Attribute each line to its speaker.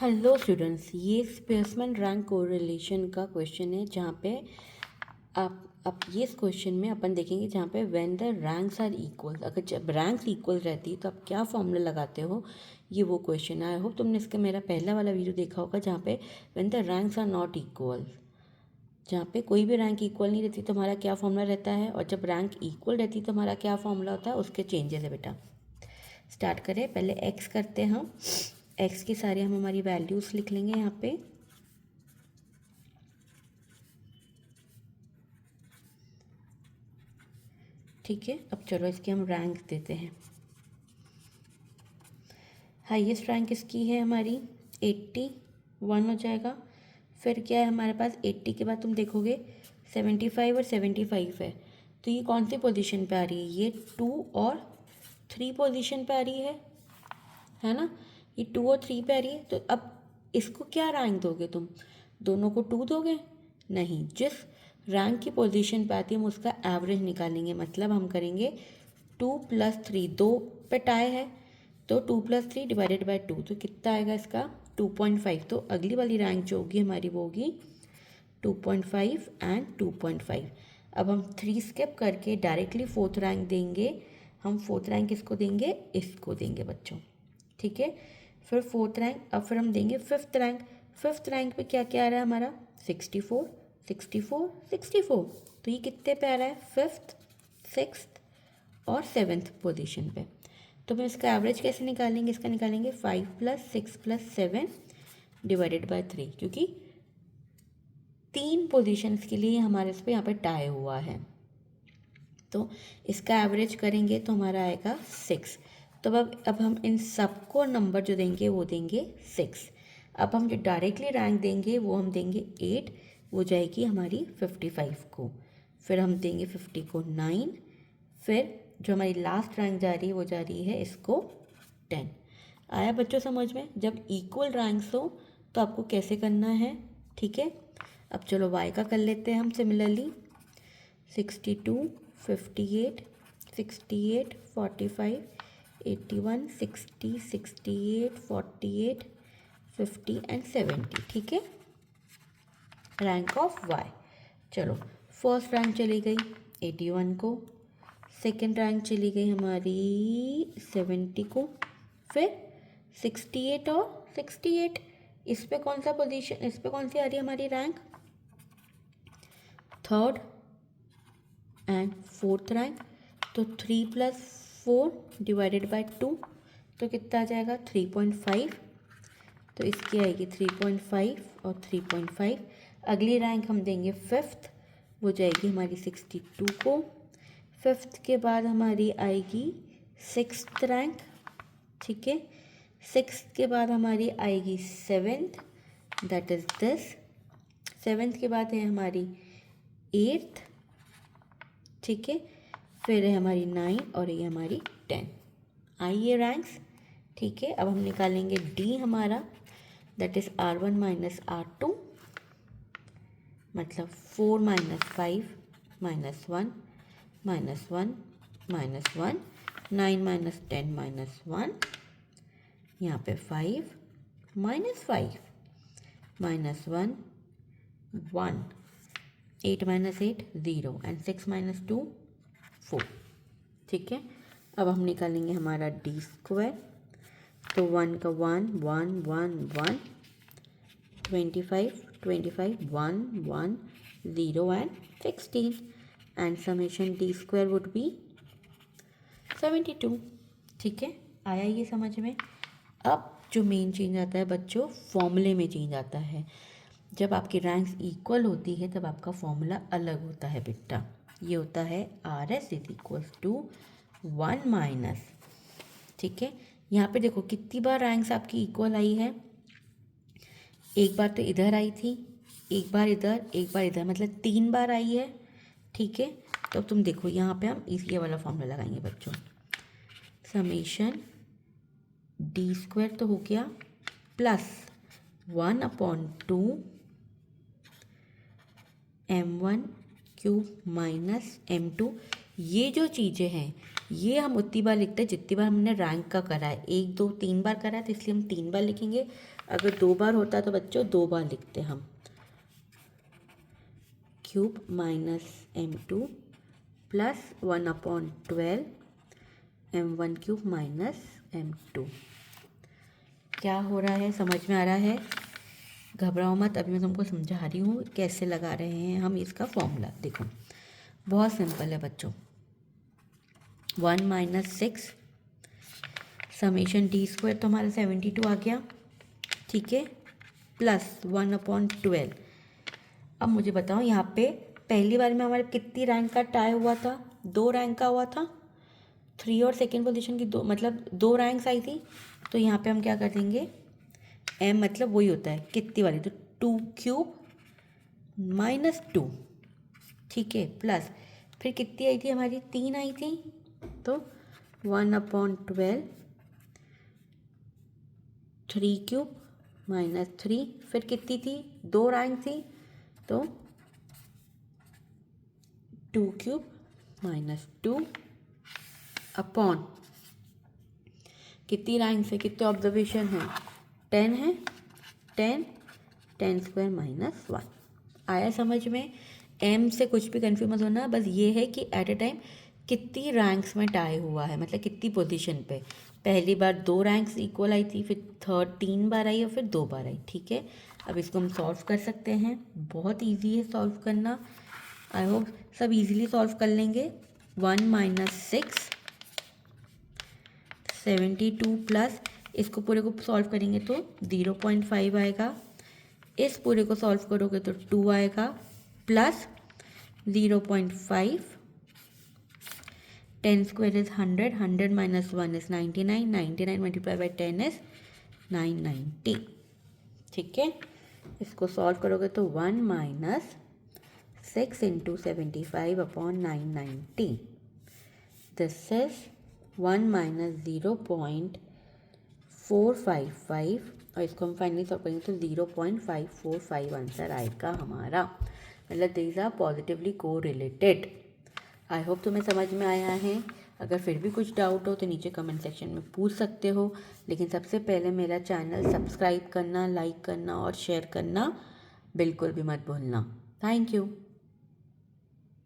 Speaker 1: Hello students, ये spaceman rank correlation का question है जहाँ पे आप ये इस क्वेश्चन में अपन देखेंगे जहाँ पे when the ranks are equal, अगर जब रैंक्स इक्वल रहती है तो आप क्या फॉर्मूला लगाते हो, ये वो क्वेश्चन है। आई होप तुमने इसका मेरा पहला वाला वीडियो देखा होगा जहाँ पे when the ranks are not equal, जहाँ पे कोई भी रैंक इक्वल नहीं रहती तो हमारा क्या फॉर्मूला रहता है, और जब रैंक इक्वल रहती है तो हमारा क्या फॉर्मूला होता है, उसके चेंजेस है बेटा। स्टार्ट करें, पहले एक्स करते हैं हम। एक्स की सारी हम हमारी वैल्यूज़ लिख लेंगे यहाँ पे। ठीक है, अब चलो इसके हम रैंक देते हैं। हाईएस्ट रैंक इसकी है हमारी 81 हो जाएगा। फिर क्या है हमारे पास 80 के बाद तुम देखोगे 75 और 75 है, तो ये कौन सी पोजीशन पे आ रही है, ये 2 और 3 पोजीशन पे आ रही है ना। ये 2 और 3 पे आ रही है, तो अब इसको क्या रैंक दोगे तुम, दोनों को 2 दोगे? नहीं, जिस रैंक की पोजीशन पे आती है हम उसका एवरेज निकालेंगे। मतलब हम करेंगे 2 + 3, 2 पे टाई है तो 2 + 3 डिवाइडेड बाय 2, तो कितना आएगा इसका 2.5। तो अगली वाली रैंक जो होगी हमारी वो होगी 2.5 एंड 2.5। अब हम 3 स्किप करके डायरेक्टली फोर्थ रैंक देंगे। हम फोर्थ रैंक किसको देंगे, इसको देंगे बच्चों। ठीक है, फिर फोर्थ रैंक, अब फिर हम देंगे फिफ्थ रैंक। फिफ्थ रैंक पे क्या क्या आ रहा है हमारा 64 64 64, तो ये कितने पे आ रहा है, फिफ्थ, सिक्स्थ और सेवेंथ पोजीशन पे। तो हम इसका एवरेज कैसे निकालेंगे, इसका निकालेंगे 5 + 6 + 7 डिवाइडेड बाय 3, क्योंकि 3 पोजीशंस के लिए हमारे इस पर यहाँ पे टाई हुआ है। तो इसका एवरेज करेंगे तो हमारा आएगा 6। तो अब हम इन सबको नंबर जो देंगे वो देंगे 6। अब हम जो डायरेक्टली रैंक देंगे वो हम देंगे 8, वो जाएगी हमारी 55 को। फिर हम देंगे 50 को 9। फिर जो हमारी लास्ट रैंक जा रही है वो जा रही है इसको 10। आया बच्चों समझ में? जब इक्वल रैंक्स हो तो आपको कैसे करना है। ठीक है, अब चलो वाई का कर लेते हैं हम सिमिलरली। 62 58 68 45 81 60 68 48 50 एंड 70। ठीक है, रैंक ऑफ वाई। चलो, फर्स्ट रैंक चली गई 81 को, सेकेंड रैंक चली गई हमारी 70 को, फिर 68 और 68, इस पे कौन सा पोजीशन, इस पे कौन सी आ रही है हमारी rank, third and fourth rank. तो 3 + 4 डिवाइडेड बाय 2, तो कितना आ जाएगा 3.5। तो इसकी आएगी 3.5 और 3.5। अगली रैंक हम देंगे फिफ्थ, वो जाएगी हमारी 62 को। फिफ्थ के बाद हमारी आएगी सिक्स्थ रैंक। ठीक है, सिक्स्थ के बाद हमारी आएगी seventh, that is this. Seventh के बाद है हमारी एट्थ। ठीक है, फिर है हमारी 9 और ये हमारी 10। आई ये रैंक्स। ठीक है, अब हम निकालेंगे डी हमारा, दैट इज़ R1 - R2, मतलब 4 - 5 - 1 - 1 - 1 -1, 9 - 10 - 1, यहाँ पे 5 - 5 -1 1, 8 - 8 0 एंड 6 - 2 4। ठीक है, अब हम निकालेंगे हमारा डी स्क्वायर। तो 1 का 1 1 1 1, 25 25 1 1 0 and 16, and summation D square would be 72। ठीक है, आया ये समझ में? अब जो मेन चेंज आता है बच्चों, फॉर्मूले में चेंज आता है। जब आपकी रैंक्स इक्वल होती है तब आपका फॉर्मूला अलग होता है बेटा। ये होता है RS = 1 - ठीक है, यहाँ पे देखो कितनी बार रैंक्स आपकी इक्वल आई है, एक बार तो इधर आई थी, एक बार इधर, एक बार इधर, मतलब 3 बार आई है। ठीक है, तो अब तुम देखो यहाँ पे हम ये वाला फॉर्मूला लगाएंगे बच्चों। समेशन डी स्क्वायर तो हो गया प्लस 1/2 m1³ - m2। ये जो चीज़ें हैं ये हम उतनी बार लिखते हैं जितनी बार हमने रैंक का करा है। 1 2 3 बार करा है तो इसलिए हम 3 बार लिखेंगे। अगर 2 बार होता तो बच्चों 2 बार लिखते हम। Cube minus m2 plus 1/12 m1 cube minus m2। क्या हो रहा है, समझ में आ रहा है? घबराओ मत, अभी मैं तुमको समझा रही हूँ कैसे लगा रहे हैं हम इसका फॉर्मूला। देखो बहुत सिंपल है बच्चों। 1 माइनस 6 समेशन टी स्क्वायर तो हमारा 72 आ गया, ठीक है, प्लस 1/12। अब मुझे बताओ यहाँ पे पहली बार में हमारे कितनी रैंक का टाई हुआ था? 2 रैंक का हुआ था। 3 और सेकेंड पोजीशन की 2 मतलब 2 रैंक्स आई थी। तो यहाँ पे हम क्या कर देंगे, m मतलब वही होता है कितनी वाली, तो 2 क्यूब माइनस 2, ठीक है, प्लस फिर कितनी आई थी हमारी, 3 आई थी, तो 1/12 3 क्यूब माइनस 3, फिर कितनी थी, 2 रैंक थी, तो 2 क्यूब माइनस 2 अपॉन कितनी रैंक है, कितने ऑब्जर्वेशन है, 10 है, 10 स्क्वायर माइनस 1। आया समझ में? m से कुछ भी कंफ्यूज मत होना, बस ये है कि एट ए टाइम कितनी रैंक्स में टाई हुआ है, मतलब कितनी पोजीशन पे। पहली बार 2 रैंक्स इक्वल आई थी, फिर थर्ड 3 बार आई और फिर 2 बार आई, ठीक है। अब इसको हम सॉल्व कर सकते हैं, बहुत ईजी है सॉल्व करना। आई होप सब इजीली सॉल्व कर लेंगे। 1 माइनस 6 72 प्लस इसको पूरे को सॉल्व करेंगे तो 0.5 आएगा। इस पूरे को सॉल्व करोगे तो 2 आएगा, plus 0.5, 10 square is 100, 100 minus 1 is 99, 99 multiply by 10 is 990, ठीक है। इसको सॉल्व करोगे तो 1 minus 6 into 75 upon 990, this is 1 minus 0.455, और इसको हम फाइनली सॉल्व करेंगे तो 0.545 आंसर आएगा हमारा। मतलब दीज आर पॉजिटिवली को रिलेटेड। आई होप तुम्हें समझ में आया है। अगर फिर भी कुछ डाउट हो तो नीचे कमेंट सेक्शन में पूछ सकते हो, लेकिन सबसे पहले मेरा चैनल सब्सक्राइब करना, लाइक करना और शेयर करना बिल्कुल भी मत भूलना। Thank you.